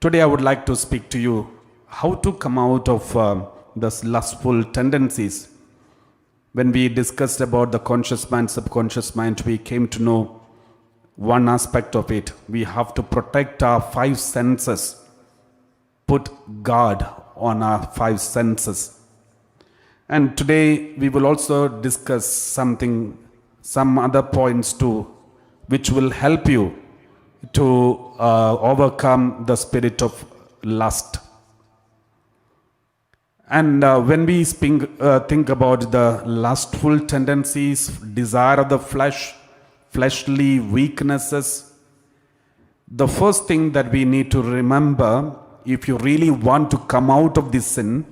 Today I would like to speak to you how to come out of those lustful tendencies. When we discussed about the conscious mind, subconscious mind, we came to know one aspect of it. We have to protect our five senses, put guard on our five senses. And today we will also discuss some other points too, which will help you to overcome the spirit of lust. And when we think about the lustful tendencies, desire of the flesh, fleshly weaknesses, the first thing that we need to remember, if you really want to come out of this sin,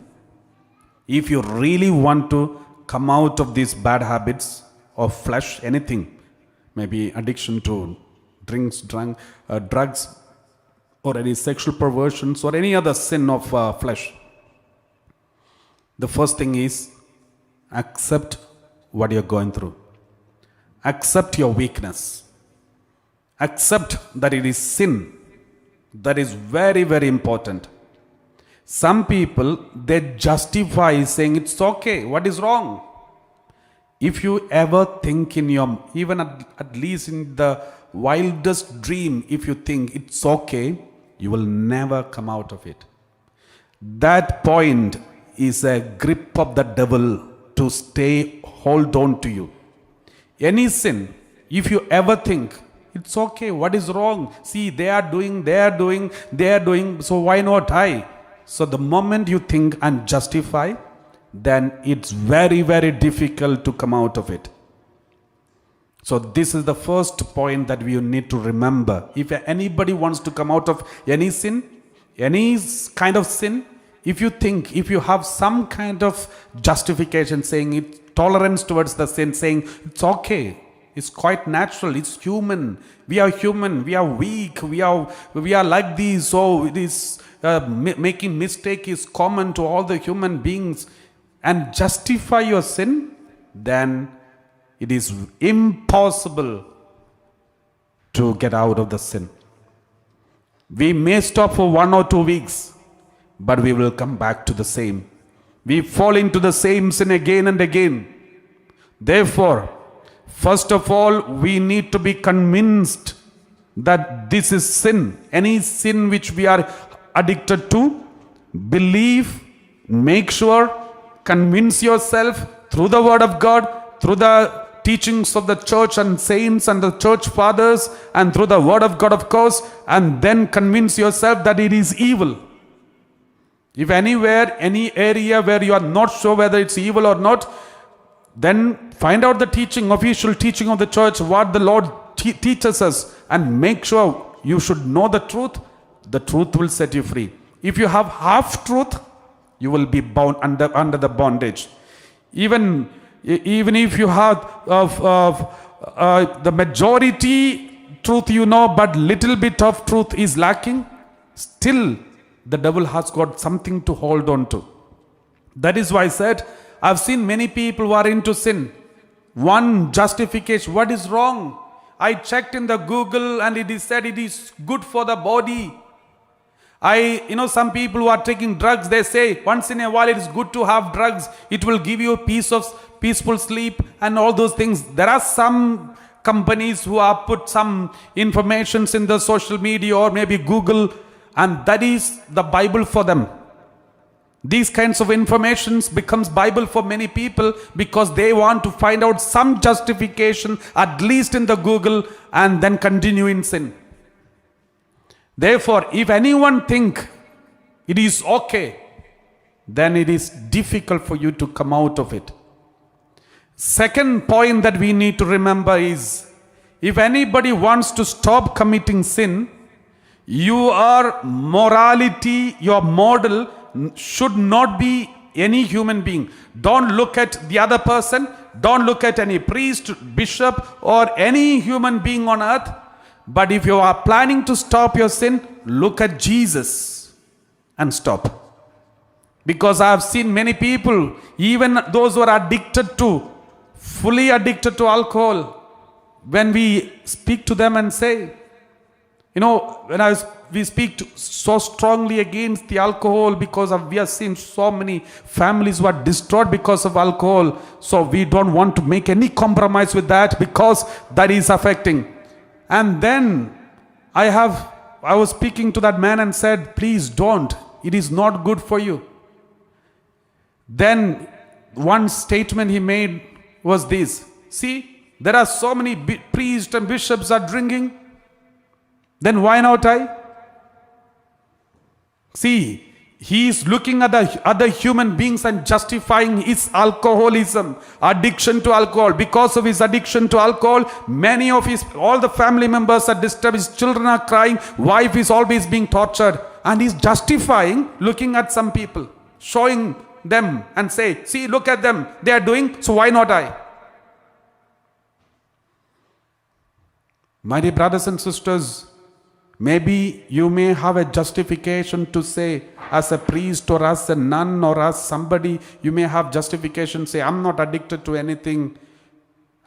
if you really want to come out of these bad habits of flesh, anything, maybe addiction to drugs, or any sexual perversions, or any other sin of flesh, the first thing is accept what you're going through. Accept your weakness. Accept that it is sin. That is very, very important. Some people, they justify saying it's okay. What is wrong? If you ever think in your, even at least in the wildest dream, if you think it's okay, you will never come out of it. That point is a grip of the devil to hold on to you. Any sin, if you ever think it's okay, what is wrong? See, they are doing, so why not I? So the moment you think and justify, then it's very, very difficult to come out of it. So this is the first point that we need to remember. If anybody wants to come out of any sin, any kind of sin, if you have some kind of justification saying it, tolerance towards the sin, saying it's okay, it's quite natural, it's human, we are weak, we are like this, so it is making mistake is common to all the human beings, and justify your sin, then it is impossible to get out of the sin. We may stop for 1 or 2 weeks, but we will come back to the same. We fall into the same sin again and again. Therefore, first of all, we need to be convinced that this is sin. Any sin which we are addicted to, believe, make sure, convince yourself through the word of God, through the teachings of the church and saints and the church fathers, and through the word of God, of course, and then convince yourself that it is evil. If anywhere, any area where you are not sure whether it's evil or not, then find out the teaching, official teaching of the church, what the Lord teaches us, and make sure you should know the truth. The truth will set you free. If you have half truth, you will be bound under the bondage. Even if you have the majority truth you know, but little bit of truth is lacking, still the devil has got something to hold on to. That is why I said, I've seen many people who are into sin. One justification, what is wrong? I checked in the Google and it is said it is good for the body. Some people who are taking drugs, they say once in a while it is good to have drugs. It will give you peaceful sleep and all those things. There are some companies who have put some informations in the social media or maybe Google, and that is the Bible for them. These kinds of informations becomes Bible for many people because they want to find out some justification, at least in the Google, and then continue in sin. Therefore, if anyone think it is okay, then it is difficult for you to come out of it. Second point that we need to remember is, if anybody wants to stop committing sin, your morality, your model should not be any human being. Don't look at the other person. Don't look at any priest, bishop, or any human being on earth. But if you are planning to stop your sin, look at Jesus and stop. Because I have seen many people, even those who are fully addicted to alcohol, when we speak to them and say, You know, we speak so strongly against the alcohol because we have seen so many families who are destroyed because of alcohol. So we don't want to make any compromise with that because that is affecting. And then I was speaking to that man and said, please don't. It is not good for you. Then one statement he made was this: see, there are so many priests and bishops are drinking. Then why not I? See, he is looking at the other human beings and justifying his alcoholism, addiction to alcohol. Because of his addiction to alcohol, all the family members are disturbed, his children are crying, wife is always being tortured. And he's justifying, looking at some people, showing them and say, see, look at them, they are doing, so why not I? My dear brothers and sisters, maybe you may have a justification to say, as a priest or as a nun or as somebody, you may have justification, say, I'm not addicted to anything,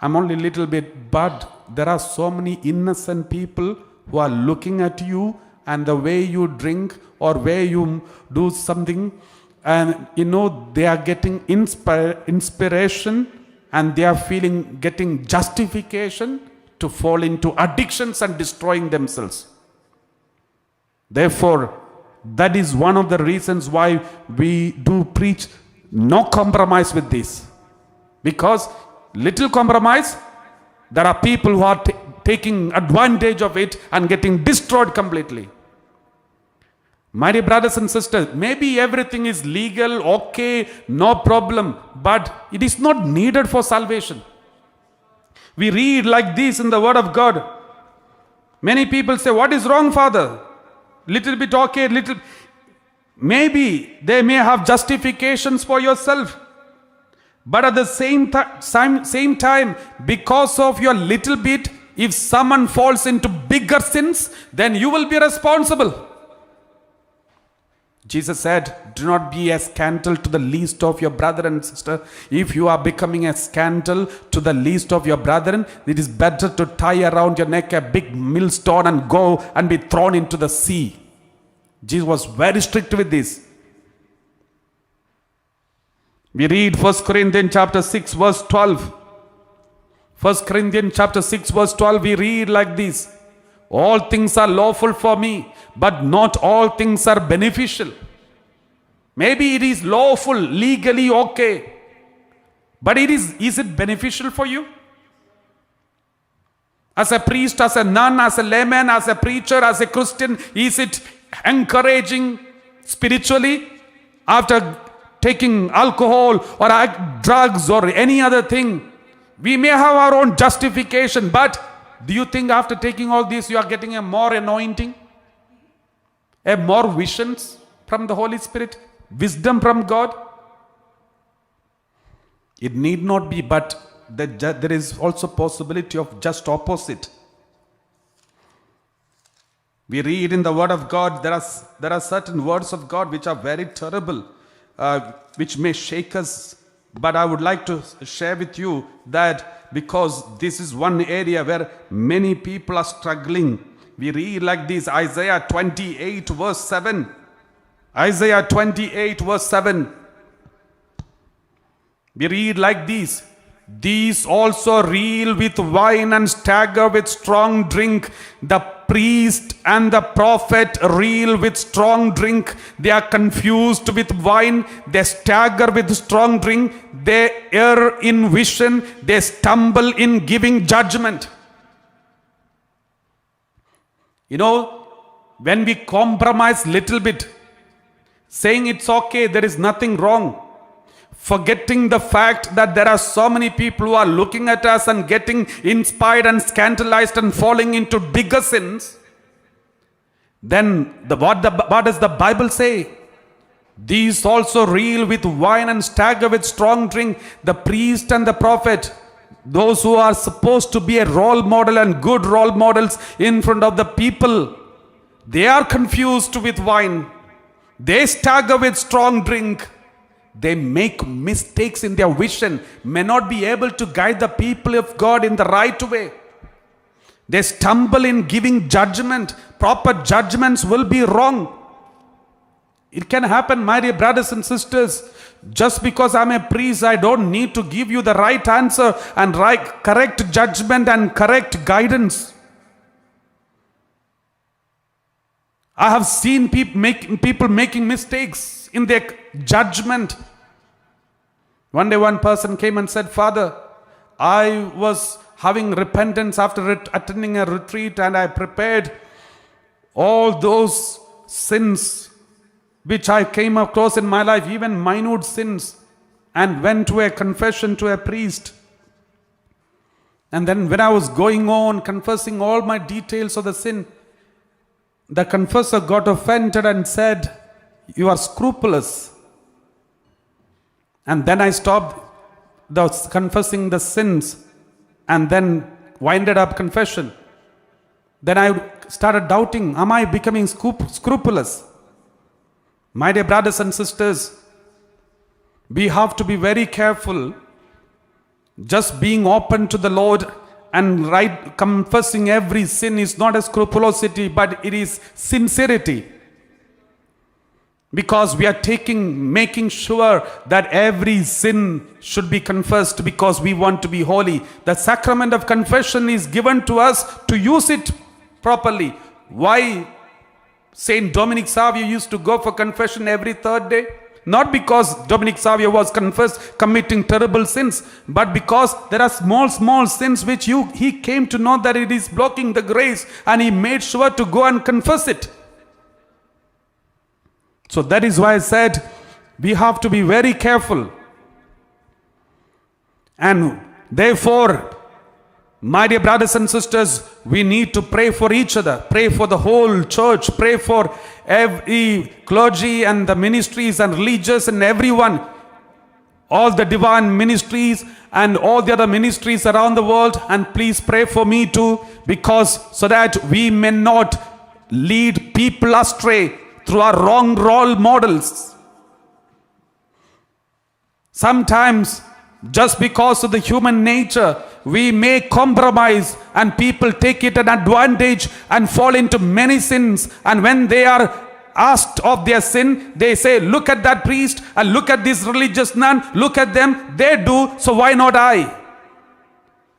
I'm only a little bit. But there are so many innocent people who are looking at you and the way you drink or where you do something, and they are getting inspiration and they are getting justification to fall into addictions and destroying themselves. Therefore, that is one of the reasons why we do preach no compromise with this. Because little compromise, there are people who are taking advantage of it and getting destroyed completely. My dear brothers and sisters, maybe everything is legal, okay, no problem, but it is not needed for salvation. We read like this in the Word of God. Many people say, what is wrong, Father? Little bit okay, little. Maybe they may have justifications for yourself. But at the same time, because of your little bit, if someone falls into bigger sins, then you will be responsible. Jesus said, do not be a scandal to the least of your brother and sister. If you are becoming a scandal to the least of your brethren, it is better to tie around your neck a big millstone and go and be thrown into the sea. Jesus was very strict with this. We read 1 Corinthians chapter 6 verse 12. 1 Corinthians chapter 6 verse 12, we read like this: all things are lawful for me, but not all things are beneficial. Maybe it is lawful, legally okay, but is it beneficial for you? As a priest, as a nun, as a layman, as a preacher, as a Christian, is it encouraging spiritually after taking alcohol or drugs or any other thing? We may have our own justification, but do you think after taking all this you are getting a more anointing? A more visions from the Holy Spirit? Wisdom from God? It need not be, but there is also possibility of just opposite. We read in the Word of God, there are certain words of God which are very terrible, which may shake us. But I would like to share with you that because this is one area where many people are struggling. We read like this, Isaiah 28 verse 7. Isaiah 28 verse 7. We read like this: these also reel with wine and stagger with strong drink. The priest and the prophet reel with strong drink. They are confused with wine. They stagger with strong drink. They err in vision. They stumble in giving judgment. When we compromise little bit, saying it's okay, there is nothing wrong, forgetting the fact that there are so many people who are looking at us and getting inspired and scandalized and falling into bigger sins, then what does the Bible say? These also reel with wine and stagger with strong drink. The priest and the prophet, those who are supposed to be a role model and good role models in front of the people, they are confused with wine. They stagger with strong drink. They make mistakes in their vision, may not be able to guide the people of God in the right way. They stumble in giving judgment. Proper judgments will be wrong. It can happen, my dear brothers and sisters. Just because I'm a priest, I don't need to give you the right answer and correct judgment and correct guidance. I have seen people making mistakes in their judgment. One day one person came and said, Father, I was having repentance after attending a retreat, and I prepared all those sins which I came across in my life, even minute sins, and went to a confession to a priest. And then when I was going on confessing all my details of the sin, the confessor got offended and said, you are scrupulous. And then I stopped confessing the sins and then winded up confession. Then I started doubting, am I becoming scrupulous? My dear brothers and sisters, we have to be very careful. Just being open to the Lord and confessing every sin is not a scrupulosity, but it is sincerity. Because we are making sure that every sin should be confessed because we want to be holy. The sacrament of confession is given to us to use it properly. Why Saint Dominic Savio used to go for confession every third day? Not because Dominic Savio was committing terrible sins, but because there are small sins which he came to know that it is blocking the grace, and he made sure to go and confess it. So that is why I said we have to be very careful. And therefore, my dear brothers and sisters, we need to pray for each other, pray for the whole church, pray for every clergy and the ministries and religious and everyone, all the divine ministries and all the other ministries around the world. And please pray for me too, because so that we may not lead people astray through our wrong role models. Sometimes, just because of the human nature, we may compromise and people take it an advantage and fall into many sins. And when they are asked of their sin, they say, look at that priest and look at this religious nun, look at them, they do, so why not I?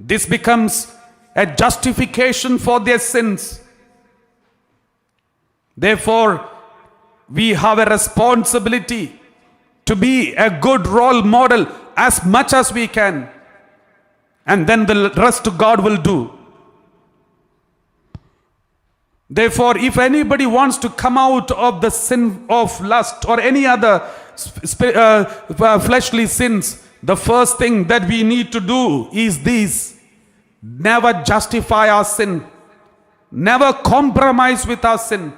This becomes a justification for their sins. Therefore, we have a responsibility to be a good role model as much as we can. And then the rest God will do. Therefore, if anybody wants to come out of the sin of lust or any other fleshly sins, the first thing that we need to do is this: never justify our sin, never compromise with our sin,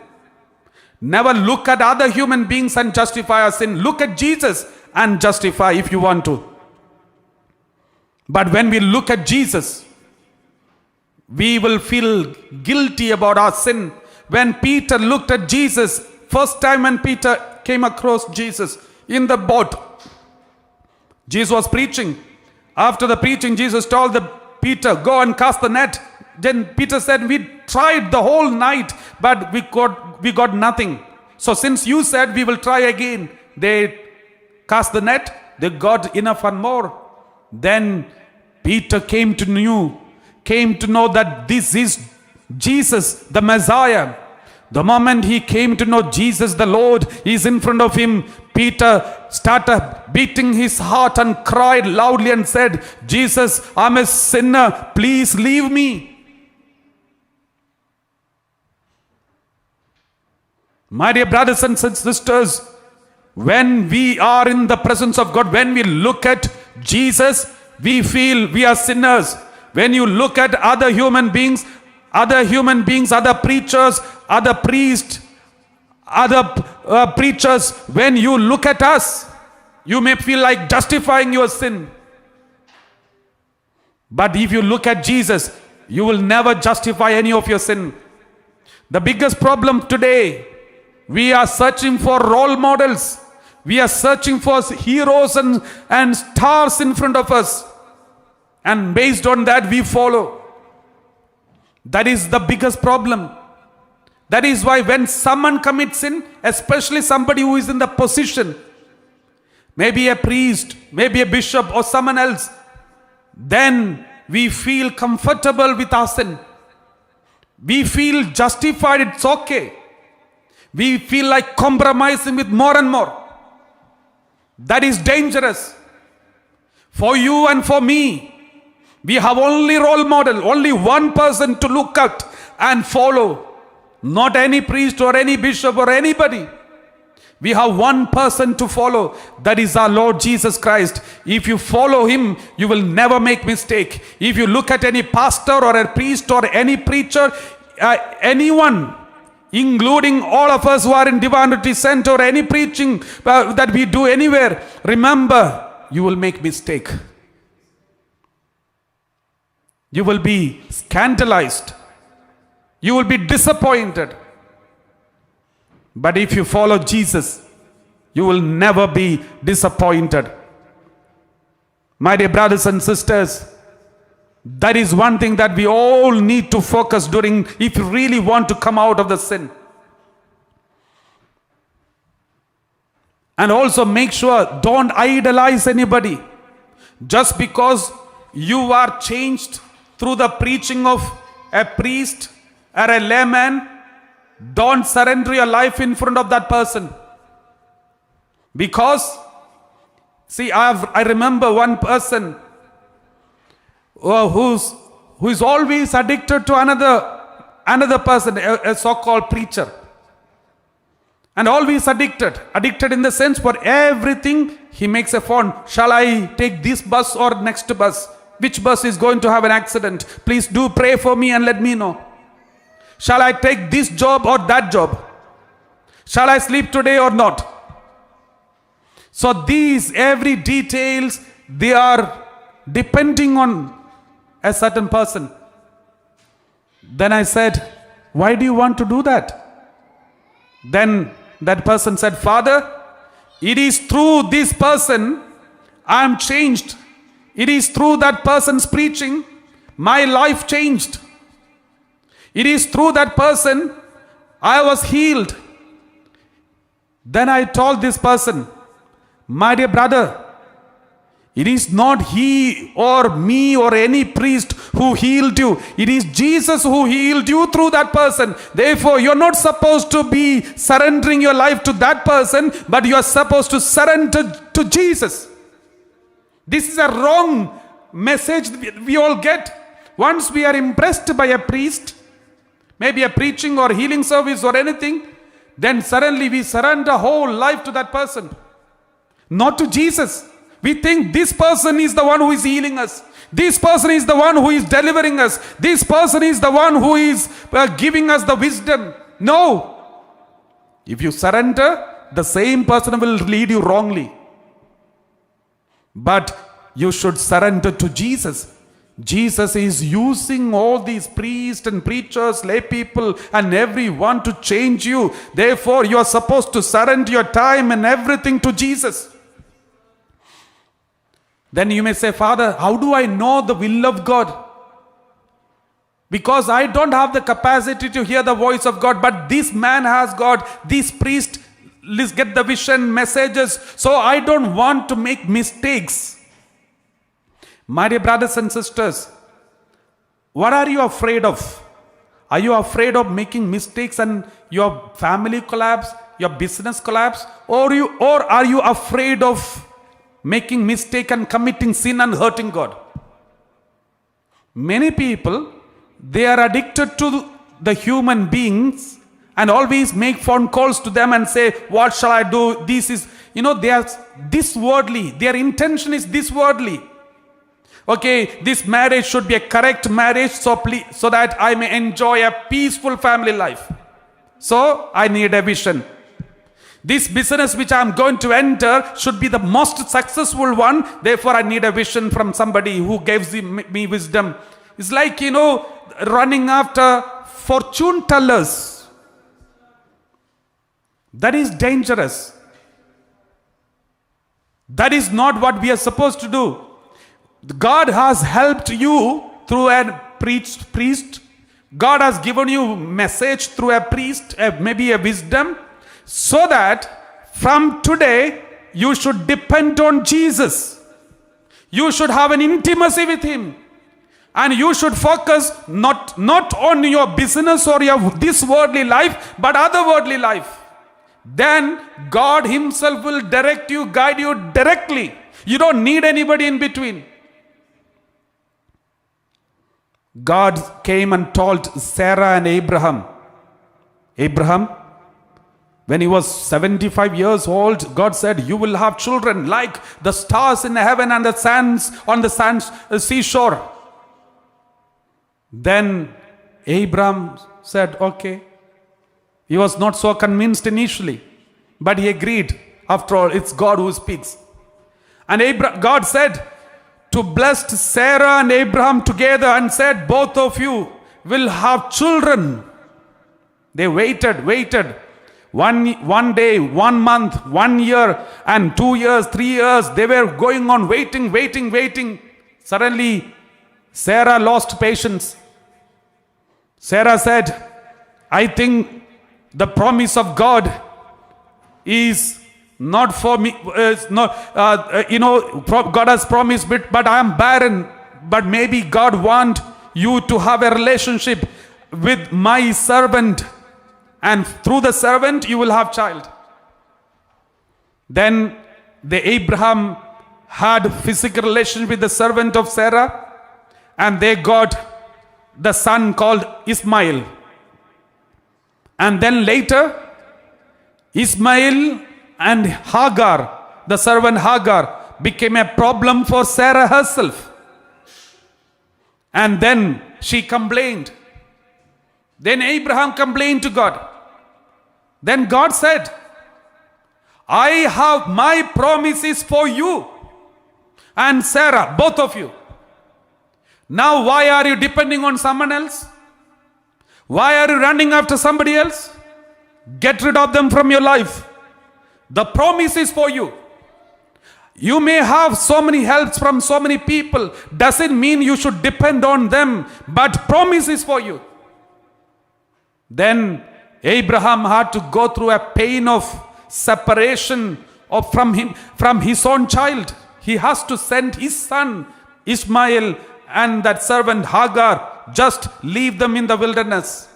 never look at other human beings and justify our sin. Look at Jesus and justify if you want to. But when we look at Jesus, we will feel guilty about our sin. When Peter looked at Jesus, first time when Peter came across Jesus in the boat, Jesus was preaching. After the preaching, Jesus told Peter, go and cast the net. Then Peter said, we tried the whole night, but we got nothing. So since you said we will try again, they cast the net, they got enough and more. Then Peter came to know that this is Jesus, the Messiah. The moment he came to know Jesus, the Lord, is in front of him, Peter started beating his heart and cried loudly and said, Jesus, I'm a sinner, please leave me. My dear brothers and sisters, when we are in the presence of God, when we look at Jesus, we feel we are sinners. When you look at other human beings, other preachers, other priests, other preachers, when you look at us, you may feel like justifying your sin. But if you look at Jesus, you will never justify any of your sin. The biggest problem today, we are searching for role models. We are searching for heroes and stars in front of us. And based on that, we follow. That is the biggest problem. That is why when someone commits sin, especially somebody who is in the position, maybe a priest, maybe a bishop or someone else, then we feel comfortable with our sin. We feel justified, it's okay. We feel like compromising with more and more. That is dangerous. For you and for me, we have only role model, only one person to look at and follow. Not any priest or any bishop or anybody. We have one person to follow. That is our Lord Jesus Christ. If you follow him, you will never make mistake. If you look at any pastor or a priest or any preacher, anyone, including all of us who are in Divinity Center or any preaching that we do anywhere, remember, you will make mistake. You will be scandalized. You will be disappointed. But if you follow Jesus, you will never be disappointed. My dear brothers and sisters, that is one thing that we all need to focus during, if you really want to come out of the sin. And also make sure, don't idolize anybody. Just because you are changed through the preaching of a priest or a layman, don't surrender your life in front of that person. Because, see, I remember one person who is always addicted to another person, a so-called preacher. And always addicted in the sense for everything he makes a phone. Shall I take this bus or next bus? Which bus is going to have an accident? Please do pray for me and let me know. Shall I take this job or that job? Shall I sleep today or not? So these every details, they are depending on a certain person. Then I said, why do you want to do that? Then that person said, Father, it is through this person I am changed. It is through that person's preaching my life changed. It is through that person I was healed. Then I told this person, my dear brother, it is not he or me or any priest who healed you. It is Jesus who healed you through that person. Therefore, you're not supposed to be surrendering your life to that person, but you are supposed to surrender to Jesus. This is a wrong message we all get. Once we are impressed by a priest, maybe a preaching or healing service or anything, then suddenly we surrender whole life to that person. Not to Jesus. We think this person is the one who is healing us. This person is the one who is delivering us. This person is the one who is giving us the wisdom. No. If you surrender, the same person will lead you wrongly. But you should surrender to Jesus. Jesus is using all these priests and preachers, lay people and everyone to change you. Therefore, you are supposed to surrender your time and everything to Jesus. Then you may say, Father, how do I know the will of God? Because I don't have the capacity to hear the voice of God, but this man has God, this priest get the vision, messages, so I don't want to make mistakes. My dear brothers and sisters, what are you afraid of? Are you afraid of making mistakes and your family collapse, your business collapse? Or are you afraid of making mistake and committing sin and hurting God? Many people, they are addicted to the human beings and always make phone calls to them and say, what shall I do? This is, they are this worldly. Their intention is this worldly. Okay, this marriage should be a correct marriage so that I may enjoy a peaceful family life. So I need a vision. This business which I am going to enter should be the most successful one. Therefore, I need a vision from somebody who gives me wisdom. It's like, running after fortune tellers. That is dangerous. That is not what we are supposed to do. God has helped you through a priest. God has given you message through a priest, maybe a wisdom, so that from today you should depend on Jesus. You should have an intimacy with him. And you should focus not on your business or your this worldly life, but other worldly life. Then God himself will direct you, guide you directly. You don't need anybody in between. God came and told Sarah and Abraham, when he was 75 years old, God said, you will have children like the stars in heaven and the sands on the seashore. Then Abraham said, okay. He was not so convinced initially, but he agreed. After all, it's God who speaks. And God said to bless Sarah and Abraham together and said, both of you will have children. They waited. One day, 1 month, 1 year, and 2 years, 3 years. They were going on waiting. Suddenly, Sarah lost patience. Sarah said, I think the promise of God is not for me. God has promised, but I am barren. But maybe God wants you to have a relationship with my servant. And through the servant, you will have child. Then Abraham had physical relationship with the servant of Sarah. And they got the son called Ismail. And then later, Ismail and Hagar, the servant Hagar, became a problem for Sarah herself. And then she complained. Then Abraham complained to God. Then God said, I have my promises for you and Sarah, both of you. Now why are you depending on someone else? Why are you running after somebody else? Get rid of them from your life. The promise is for you. You may have so many helps from so many people. Doesn't mean you should depend on them. But promise is for you. Then Abraham had to go through a pain of separation from his own child. He has to send his son Ishmael and that servant Hagar, just leave them in the wilderness.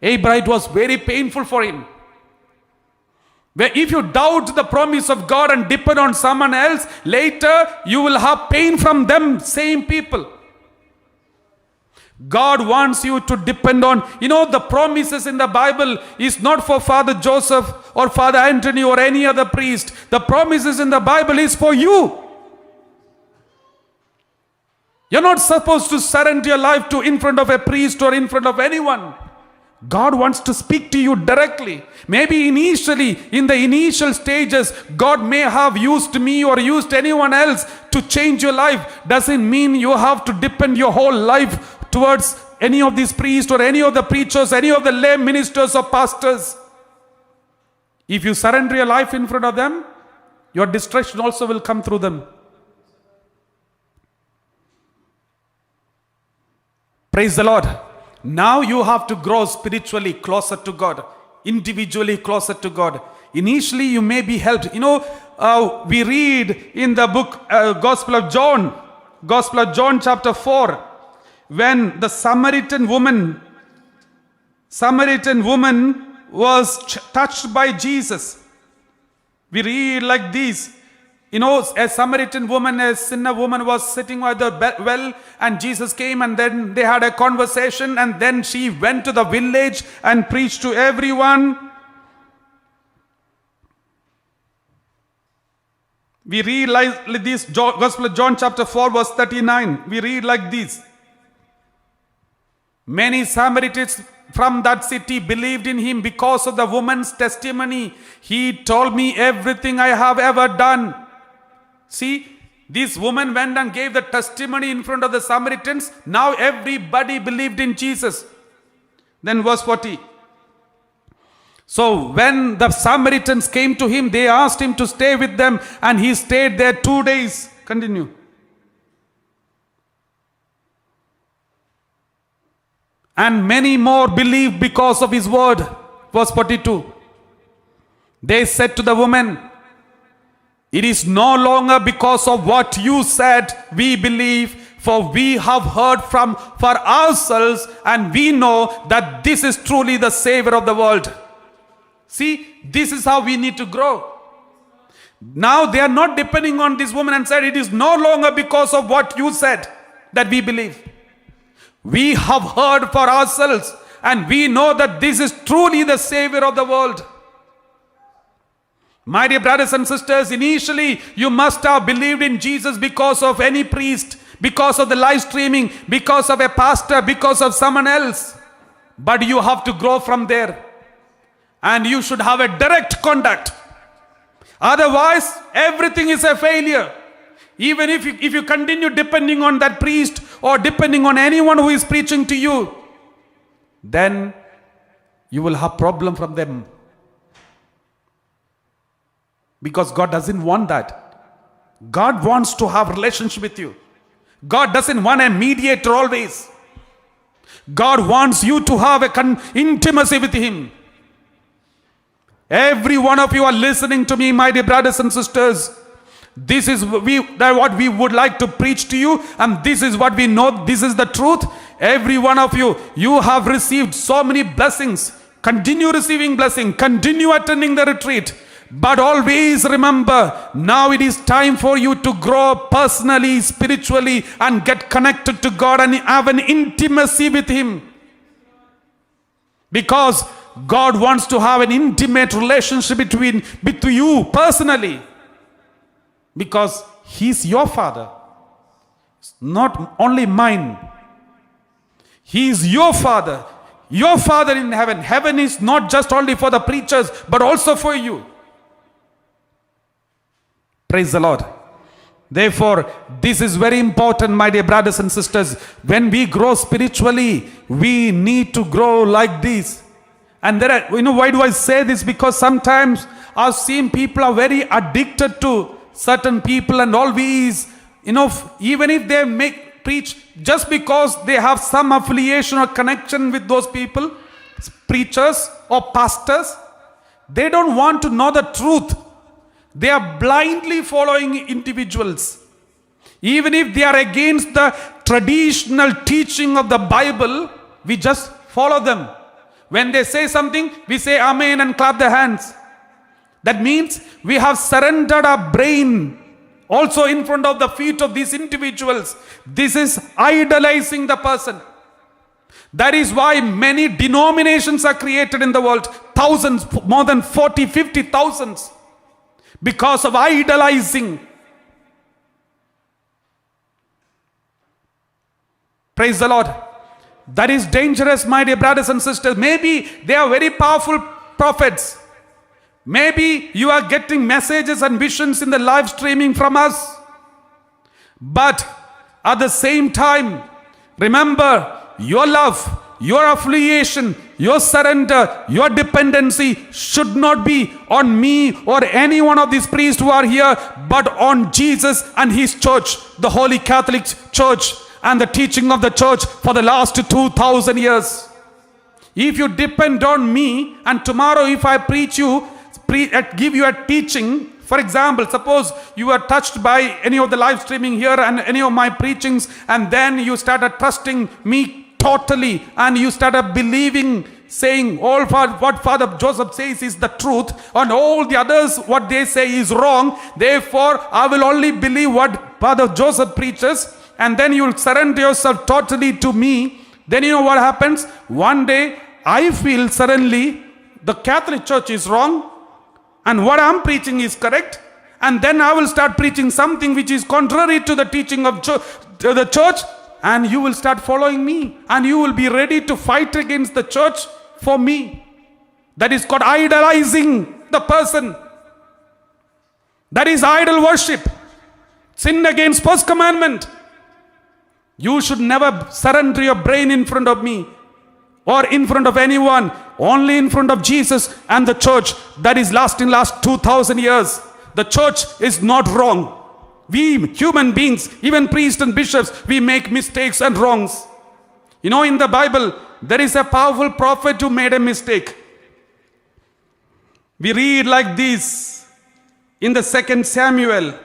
Abraham, it was very painful for him. Where if you doubt the promise of God and depend on someone else, later you will have pain from them same people. God wants you to depend on, the promises in the Bible is not for Father Joseph or Father Anthony or any other priest. The promises in the Bible is for you. You're not supposed to surrender your life in front of a priest or in front of anyone. God wants to speak to you directly. Maybe initially, in the initial stages, God may have used me or used anyone else to change your life. Doesn't mean you have to depend your whole life towards any of these priests or any of the preachers, any of the lay ministers or pastors. If you surrender your life in front of them, your destruction also will come through them. Praise the Lord. Now you have to grow spiritually closer to God, individually closer to God. Initially you may be helped. We read in the book Gospel of John chapter 4, when the Samaritan woman was touched by Jesus. We read like this. A Samaritan woman, a sinner woman was sitting by the well, and Jesus came, and then they had a conversation, and then she went to the village and preached to everyone. We read like this, Gospel of John chapter 4 verse 39. We read like this. Many Samaritans from that city believed in him because of the woman's testimony. He told me everything I have ever done. See, this woman went and gave the testimony in front of the Samaritans. Now everybody believed in Jesus. Then verse 40. So when the Samaritans came to him, they asked him to stay with them, and he stayed there 2 days. Continue. And many more believed because of his word. Verse 42. They said to the woman, it is no longer because of what you said we believe, for we have heard for ourselves, and we know that this is truly the Savior of the world. See, this is how we need to grow. Now they are not depending on this woman and said, it is no longer because of what you said that we believe. We have heard for ourselves, and we know that this is truly the Savior of the world. My dear brothers and sisters, initially you must have believed in Jesus because of any priest, because of the live streaming, because of a pastor, because of someone else. But you have to grow from there. And you should have a direct contact. Otherwise, everything is a failure. Even if you continue depending on that priest or depending on anyone who is preaching to you, then you will have problem from them. Because God doesn't want that. God wants to have relationship with you. God doesn't want a mediator always. God wants you to have intimacy with Him. Every one of you are listening to me, my dear brothers and sisters. This is what we would like to preach to you, and this is what we know. This is the truth. Every one of you, you have received so many blessings. Continue receiving blessing. Continue attending the retreat. But always remember, now it is time for you to grow personally, spiritually, and get connected to God and have an intimacy with Him. Because God wants to have an intimate relationship between you personally. Because He's your Father. It's not only mine. He is your Father. Your Father in heaven. Heaven is not just only for the preachers, but also for you. Praise the Lord. Therefore, this is very important, my dear brothers and sisters. When we grow spiritually, we need to grow like this. And why do I say this? Because sometimes I've seen people are very addicted to certain people, and always, even if they preach just because they have some affiliation or connection with those people, preachers or pastors, they don't want to know the truth. They are blindly following individuals. Even if they are against the traditional teaching of the Bible, we just follow them. When they say something, we say Amen and clap the hands. That means we have surrendered our brain also in front of the feet of these individuals. This is idolizing the person. That is why many denominations are created in the world. Thousands, more than 40, 50 thousands. Because of idolizing. Praise the Lord. That is dangerous, my dear brothers and sisters. Maybe they are very powerful prophets. Maybe you are getting messages and visions in the live streaming from us. But at the same time, remember, your love, your affiliation, your surrender, your dependency should not be on me or any one of these priests who are here, but on Jesus and His church, the Holy Catholic Church, and the teaching of the church for the last 2,000 years. If you depend on me, and tomorrow if I give you a teaching, for example, suppose you are touched by any of the live streaming here and any of my preachings, and then you started trusting me totally, and you started believing, saying all what Father Joseph says is the truth, and all the others what they say is wrong. Therefore, I will only believe what Father Joseph preaches, and then you will surrender yourself totally to me. Then you know what happens? One day, I feel suddenly the Catholic Church is wrong, and what I'm preaching is correct, and then I will start preaching something which is contrary to the teaching of the church, and you will start following me, and you will be ready to fight against the church for me. That is called idolizing the person. That is idol worship. Sin against first commandment. You should never surrender your brain in front of me or in front of anyone, only in front of Jesus and the church that is lasting last 2,000 years. The church is not wrong. We human beings, even priests and bishops, we make mistakes and wrongs. You know, in the Bible, there is a powerful prophet who made a mistake. We read like this in the 2 Samuel,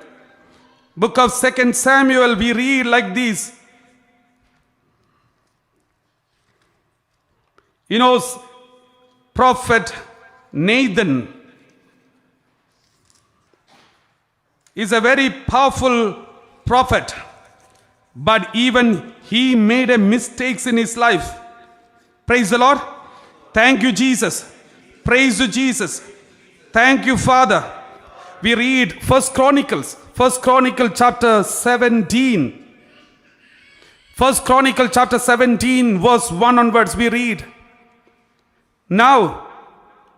book of 2 Samuel, we read like this. You know, prophet Nathan is a very powerful prophet, but even he made a mistakes in his life. Praise the Lord. Thank you, Jesus. Praise you, Jesus. Thank you, Father. We read First Chronicle chapter 17. First Chronicle chapter 17 verse 1 onwards we read. Now,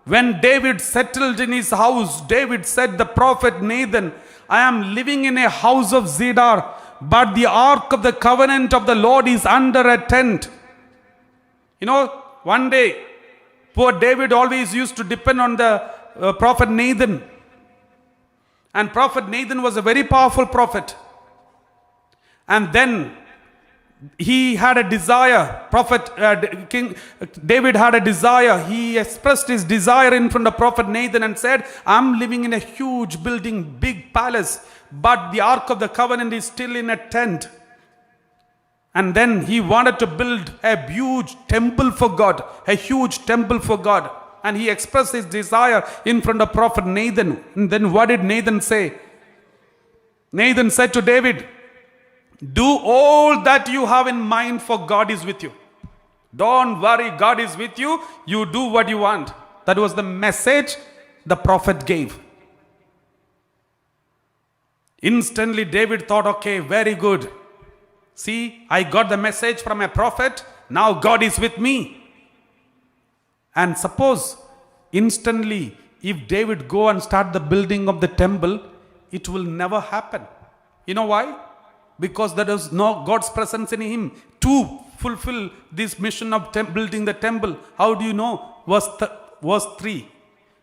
when David settled in his house, David said, the prophet Nathan, I am living in a house of cedar, but the ark of the covenant of the Lord is under a tent. You know, one day, poor David always used to depend on the prophet Nathan. And prophet Nathan was a very powerful prophet. And then he had a desire. King David had a desire. He expressed his desire in front of prophet Nathan and said, I'm living in a huge building, big palace, but the ark of the covenant is still in a tent. And then he wanted to build a huge temple for God, a huge temple for God. And he expressed his desire in front of prophet Nathan. And then what did Nathan say? Nathan said to David, do all that you have in mind, for God is with you. Don't worry, God is with you. You do what you want. That was the message the prophet gave. Instantly David thought, okay, very good. See, I got the message from a prophet. Now God is with me. And suppose instantly if David go and start the building of the temple, it will never happen. You know why? Because there is no God's presence in him to fulfill this mission of building the temple. How do you know? Verse 3.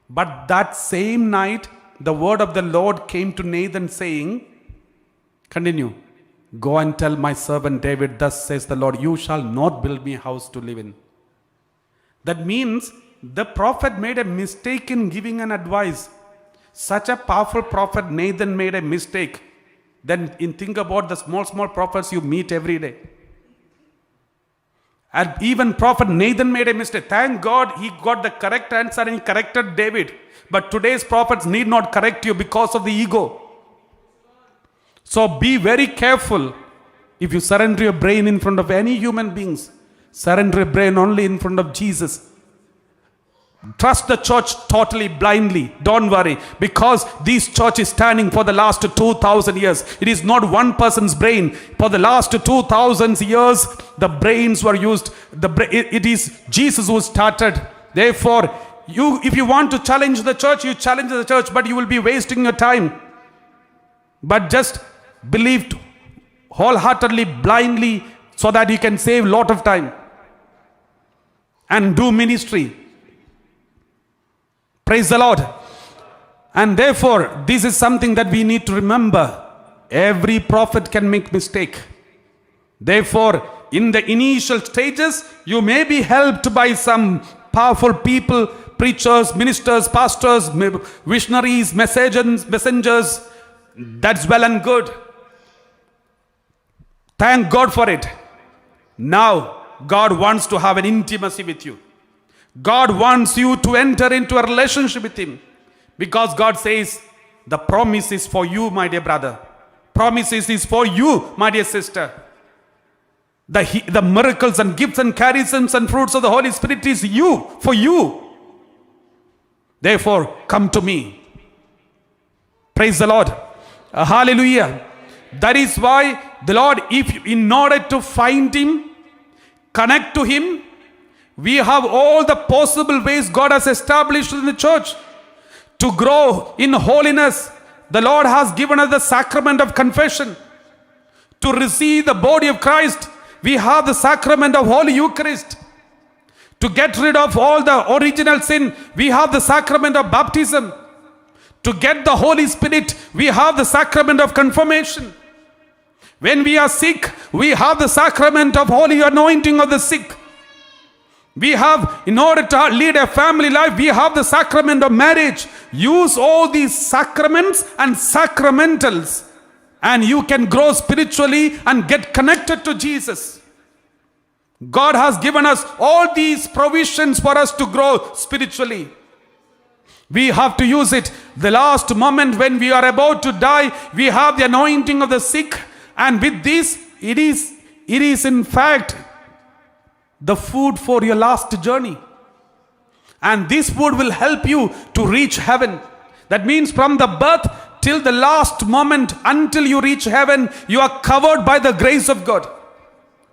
But that same night, the word of the Lord came to Nathan saying, continue, go and tell my servant David, thus says the Lord, you shall not build me a house to live in. That means the prophet made a mistake in giving an advice. Such a powerful prophet, Nathan, made a mistake. Then think about the small prophets you meet every day. And even prophet Nathan made a mistake. Thank God he got the correct answer and he corrected David. But today's prophets need not correct you because of the ego. So be very careful. If you surrender your brain in front of any human beings, surrender your brain only in front of Jesus. Trust the church totally blindly. Don't worry, because this church is standing for the last 2,000 years. It is not one person's brain. For the last 2,000 years, the brains were used. It is Jesus who started. Therefore, if you want to challenge the church, you challenge the church, but you will be wasting your time. But just believe wholeheartedly, blindly, so that you can save a lot of time and do ministry. Praise the Lord. And therefore, this is something that we need to remember. Every prophet can make mistake. Therefore, in the initial stages, you may be helped by some powerful people, preachers, ministers, pastors, visionaries, messengers. That's well and good. Thank God for it. Now, God wants to have an intimacy with you. God wants you to enter into a relationship with him. Because God says, the promise is for you, my dear brother. Promises is for you, my dear sister. The miracles and gifts and charisms and fruits of the Holy Spirit is for you. Therefore, come to me. Praise the Lord. Hallelujah. That is why the Lord, in order to find him, connect to him, we have all the possible ways God has established in the church. To grow in holiness, the Lord has given us the sacrament of confession. To receive the body of Christ, we have the sacrament of Holy Eucharist. To get rid of all the original sin, we have the sacrament of baptism. To get the Holy Spirit, we have the sacrament of confirmation. When we are sick, we have the sacrament of holy anointing of the sick. We have, in order to lead a family life, we have the sacrament of marriage. Use all these sacraments and sacramentals, and you can grow spiritually and get connected to Jesus. God has given us all these provisions for us to grow spiritually. We have to use it. The last moment when we are about to die, we have the anointing of the sick, and with this, it is in fact the food for your last journey. And this food will help you to reach heaven. That means from the birth till the last moment, until you reach heaven, you are covered by the grace of God.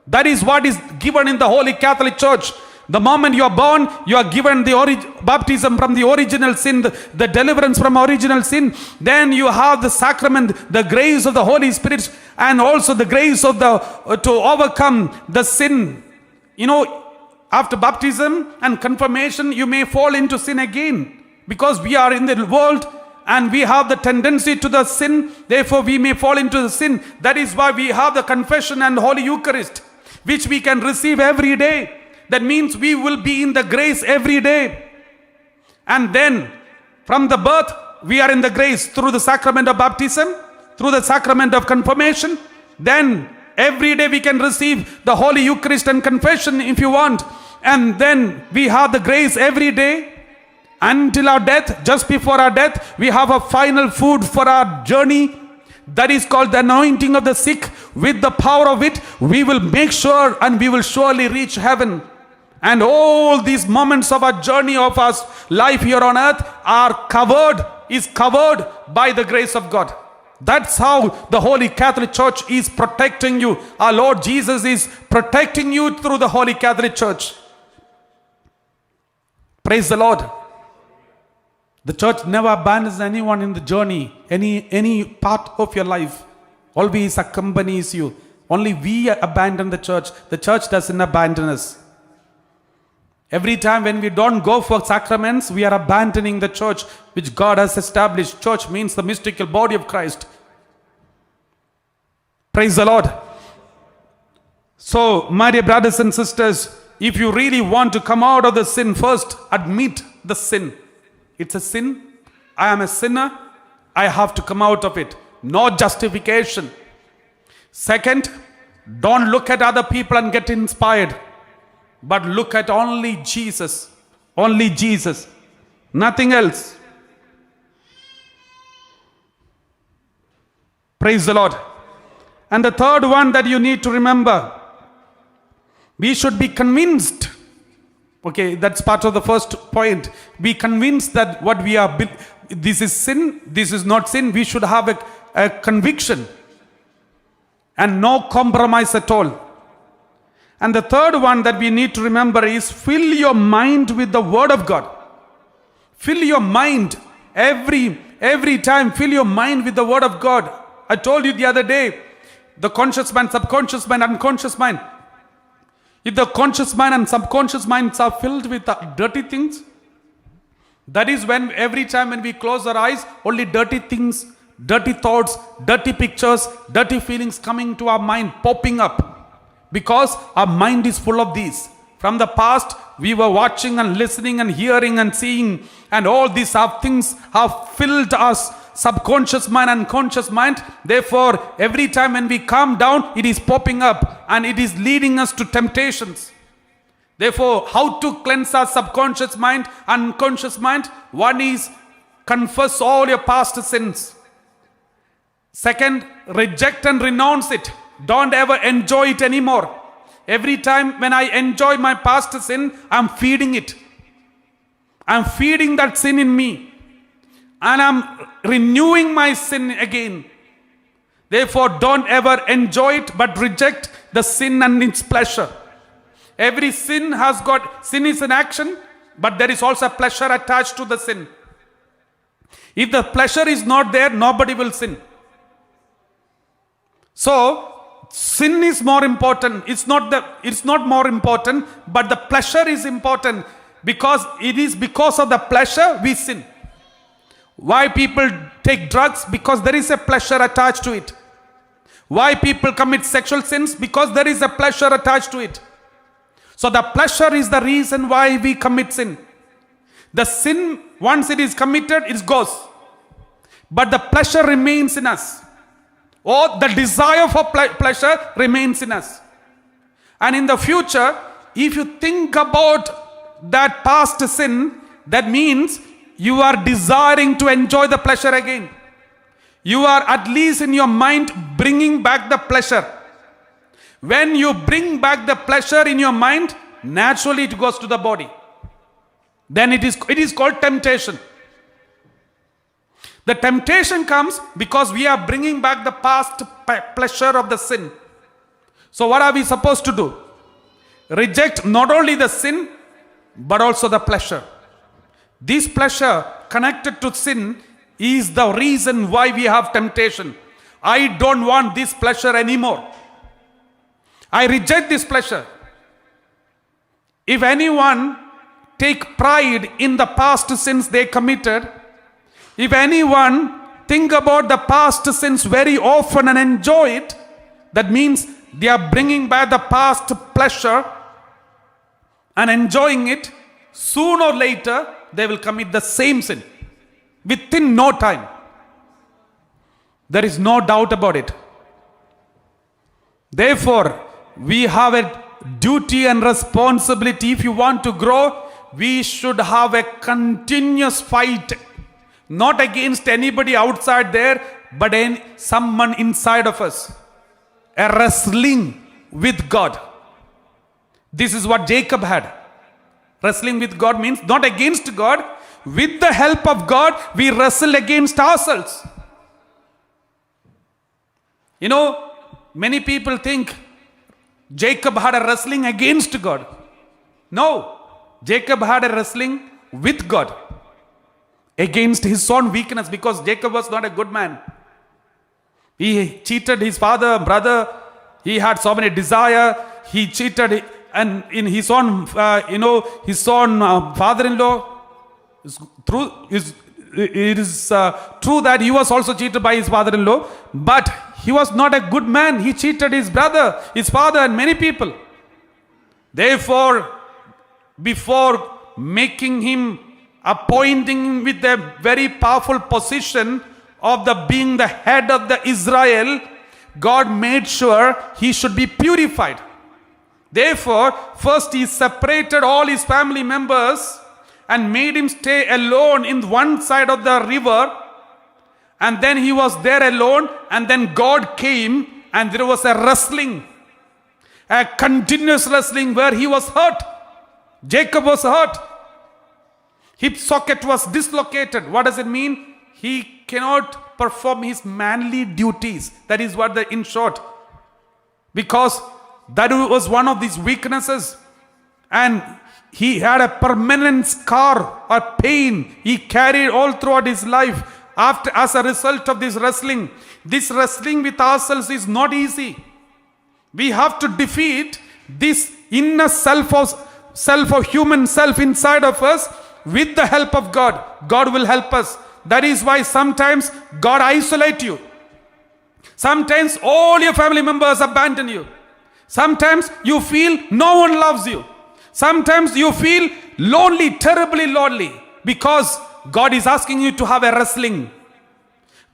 That is what is given in the Holy Catholic Church. The moment you are born, you are given the baptism from the original sin, the deliverance from original sin. Then you have the sacrament, the grace of the Holy Spirit, and also the grace of to overcome the sin. After baptism and confirmation, you may fall into sin again, because we are in the world and we have the tendency to the sin. Therefore, we may fall into the sin. That is why we have the confession and Holy Eucharist, which we can receive every day. That means we will be in the grace every day. And then from the birth, we are in the grace through the sacrament of baptism, through the sacrament of confirmation. Then every day we can receive the Holy Eucharist and confession if you want. And then we have the grace every day until our death. Just before our death, we have a final food for our journey. That is called the anointing of the sick. With the power of it, we will make sure and we will surely reach heaven. And all these moments of our journey of our life here on earth is covered by the grace of God. That's how the Holy Catholic Church is protecting you. Our Lord Jesus is protecting you through the Holy Catholic Church. Praise the Lord. The church never abandons anyone in the journey, any part of your life. Always accompanies you. Only we abandon the church. The church doesn't abandon us. Every time when we don't go for sacraments, we are abandoning the church which God has established. Church means the mystical body of Christ. Praise the Lord. So, my dear brothers and sisters, if you really want to come out of the sin, first admit the sin. It's a sin. I am a sinner. I have to come out of it. No justification. Second, don't look at other people and get inspired, but look at only Jesus. Only Jesus. Nothing else. Praise the Lord. And the third one that you need to remember, we should be convinced. Okay, that's part of the first point. Be convinced that what we are, this is sin, this is not sin. We should have a conviction and no compromise at all. And the third one that we need to remember is fill your mind with the Word of God. Fill your mind every time. Fill your mind with the Word of God. I told you the other day, the conscious mind, subconscious mind, unconscious mind. If the conscious mind and subconscious minds are filled with dirty things, that is when every time when we close our eyes, only dirty things, dirty thoughts, dirty pictures, dirty feelings coming to our mind, popping up. Because our mind is full of these. From the past, we were watching and listening and hearing and seeing, and all these things have filled us, subconscious mind and conscious mind. Therefore, every time when we calm down, it is popping up and it is leading us to temptations. Therefore, how to cleanse our subconscious mind and unconscious mind? One is confess all your past sins. Second, reject and renounce it. Don't ever enjoy it anymore. Every time when I enjoy my past sin, I'm feeding it. I'm feeding that sin in me. And I'm renewing my sin again. Therefore, don't ever enjoy it, but reject the sin and its pleasure. Every sin is an action, but there is also a pleasure attached to the sin. If the pleasure is not there, nobody will sin. So, sin is more important. It's not more important, but the pleasure is important, because it is because of the pleasure we sin. Why people take drugs? Because there is a pleasure attached to it. Why people commit sexual sins? Because there is a pleasure attached to it. So the pleasure is the reason why we commit sin. The sin, once it is committed, it goes. But the pleasure remains in us. Or the desire for pleasure remains in us. And in the future, if you think about that past sin, that means you are desiring to enjoy the pleasure again. You are at least in your mind bringing back the pleasure. When you bring back the pleasure in your mind, naturally it goes to the body. Then it is called temptation. The temptation comes because we are bringing back the past pleasure of the sin. So what are we supposed to do? Reject not only the sin, but also the pleasure. This pleasure connected to sin is the reason why we have temptation. I don't want this pleasure anymore. I reject this pleasure. If anyone take pride in the past sins they committed, if anyone think about the past sins very often and enjoy it, that means they are bringing back the past pleasure and enjoying it. Sooner or later, they will commit the same sin within no time. There is no doubt about it. Therefore, we have a duty and responsibility. If you want to grow, we should have a continuous fight, not against anybody outside there, but someone inside of us. A wrestling with God. This is what Jacob had. Wrestling with God means not against God. With the help of God, we wrestle against ourselves. You know, many people think Jacob had a wrestling against God. No, Jacob had a wrestling with God against his own weakness, because Jacob was not a good man. He cheated his father, brother. He had so many desire. He cheated, and in his own, his own father-in-law. It is true that he was also cheated by his father-in-law, but he was not a good man. He cheated his brother, his father, and many people. Therefore, before making him, appointing him with a very powerful position of being the head of the Israel, God made sure he should be purified. Therefore, first he separated all his family members and made him stay alone in one side of the river. And then he was there alone, and then God came, and there was a wrestling, a continuous wrestling where he was hurt. Jacob was hurt. Hip socket was dislocated. What does it mean? He cannot perform his manly duties. That is what in short. Because that was one of these weaknesses. And he had a permanent scar or pain he carried all throughout his life as a result of this wrestling. This wrestling with ourselves is not easy. We have to defeat this inner self of human self inside of us with the help of God. God will help us. That is why sometimes God isolates you. Sometimes all your family members abandon you. Sometimes you feel no one loves you. Sometimes you feel lonely, terribly lonely, because God is asking you to have a wrestling.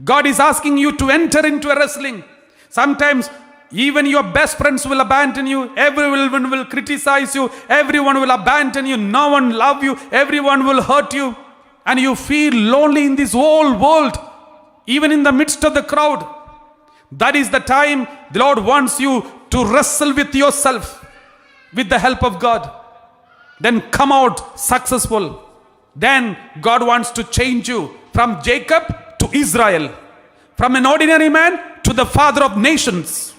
God is asking you to enter into a wrestling. Sometimes even your best friends will abandon you. Everyone will criticize you. Everyone will abandon you. No one love you. Everyone will hurt you. And you feel lonely in this whole world, even in the midst of the crowd. That is the time the Lord wants you to wrestle with yourself with the help of God. Then come out successful. Then God wants to change you from Jacob to Israel, from an ordinary man to the father of nations.